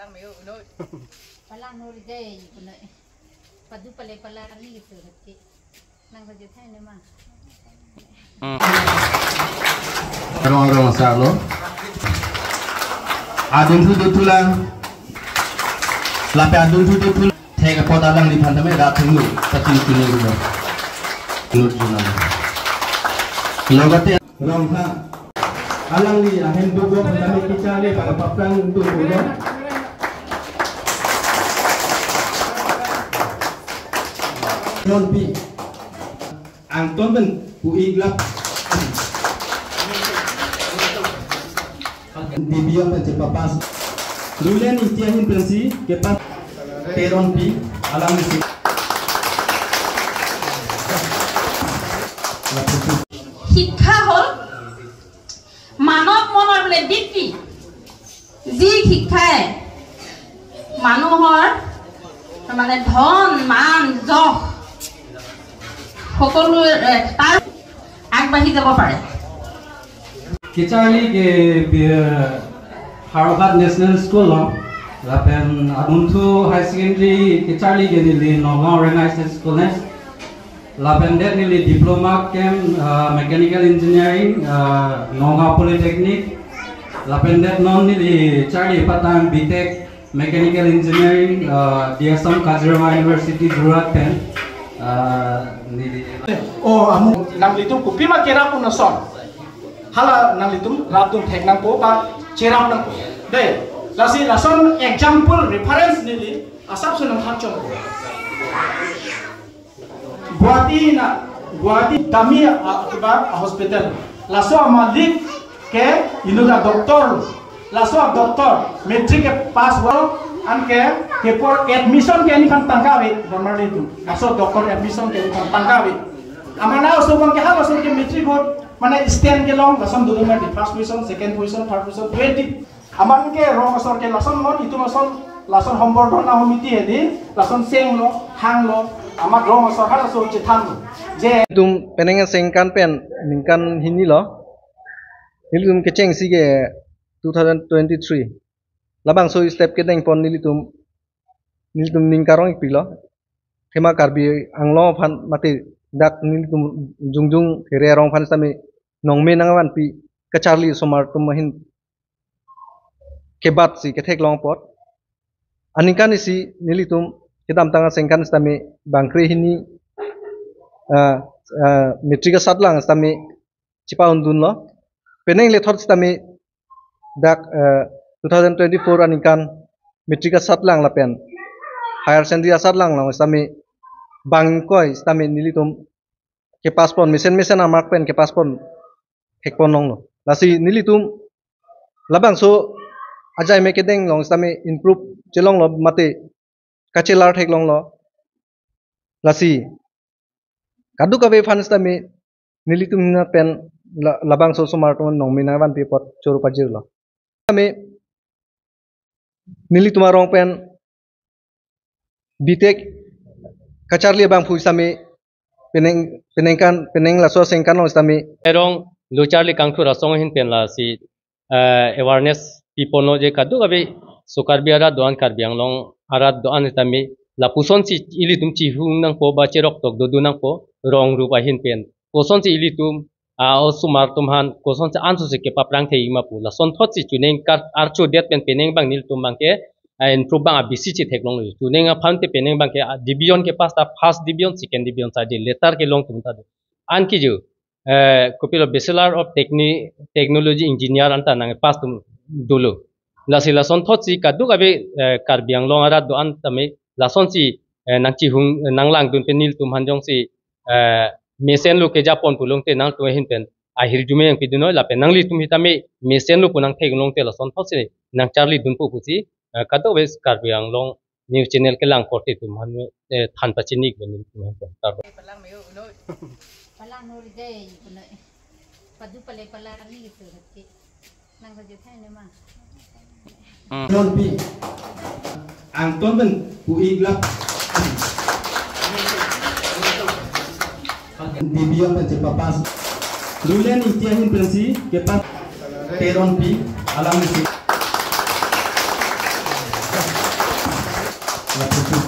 palang mayo uno. Palang no ide puno. Padu pale palang ni gitu lagi. Nang saja thay ni mah. Orang-orang salo. Adun tu tulang. Lape adun tu tulang. Tega poda lang di pandame datang lu. Tapi kini lu. Lu jual. Logate orang ha. Alang ni ahem dogo pandame kita le pada papang untuk dogo. Non pi. Anton ben puiglap. Dibion dan papas. Lulen istiahin pensi kepas teron pi alam isi. শিক্ষা হল মানৱ মনৰ বোলে বৃত্তি যি শিক্ষাই মানুহৰ মানে ধন মান যশ সকলো তাৰ আগবাঢ়ি যাব পাৰে Kecari ke Harvard National School lo, lapen aduntu high secondary kecari ke nili Nogam Organized School nes, lapen det nili diploma kem mechanical engineering Nogam Polytechnic, lapen det non nili cari patang BTech mechanical engineering di Assam Kazirama University Jurat pen nili. Oh, amu nang litum kupi ma kera pun nason. Hala nang litum ratum thek nang po ba cheram nang po. Deh, lasi lason example reference nili asap sunang thachong. Guwahati dami akibat hospital. Laso amalik ke inuga doktor. Laso doktor metric ke pass wal an ke por admission ke ni kan tangkawi normally itu. Laso doktor admission ke ni kan tangkawi. Amana usul bang ke hal usul ke metric board mana stand ke long lason dulu mah di first position, second position, third position, 20. Aman ke rong asor ke lason non itu lason hombor na homiti edi lason seng lo hang lo amat rong asor hal asor cetan lo. Je tum penengan sengkan pen ningkan hini lo. Nilitum keceng si ke 2023. Labang so step ke deng pon nilitum ningkarong ikpilo. Kema karbi anglo pan mati dak nilitum jungjung kere rong pan sami nongme nangawan pi kecharli somar tumahin kebat si ketek long pot anikan isi nilitum kitam tanga sengkan stami bangkri hini metrika satlang stami cipa undun lo peneng lethor stami dak 2024 anikan metrika satlang lapen higher secondary satlang lang stami bangkoi stami nilitum ke paspon mesen amak pen ke paspon hekpon long lo lasi nilitum labang so ajai mekedeng long stami improve jelong lo mate kacelar thek long lo lasi kadu kabe fan stami nilitum na pen labang so somar ton nong mina ban pe pot choru pajir lo stami nilitum rong pen bitek kacarli bang phu stami peneng laso sengkan long stami erong lucharli kangthur asong hin pen la si awareness people no je kadu gabe sukar biara doan kar biang long arat doan tami la puson si ili tum chi hung nang po ba cherok tok do nang po rong rupa hin pen puson si ili tum a sumar tum han puson si ansu se ke paprang thei ma pu la son thot si chuneng kar archo det pen peneng bang nil tum bang ke improve bang abisi chi theklong lu chuneng a phan te peneng bang ke division ke pas ta first division second division sa je letter ke long tum ta an ki ju kopilo bachelor of technology engineer anta nang pas tum dulu lasi lason thot si kadu gabe karbiang long arat do an tame lason si nang chi hung nang lang dun penil tum hanjong si mesen lu ke japon pulong te nang to hin pen ahir jume yang piduno la pen nang li tum hitame mesen lu punang thek long te lason thot si nang charli dun pu pusi kadu wes karbiang long news channel ke lang korte tum han than pachini benin tum Palang mayo uno. Palang no ide puno. Padu pale palang ni gitu lagi. Nang saja thay ni mah. Non pi. Anton ben puiglap. Dibion dan papas. Lulen istiahin pensi kepas teron pi alam isi. la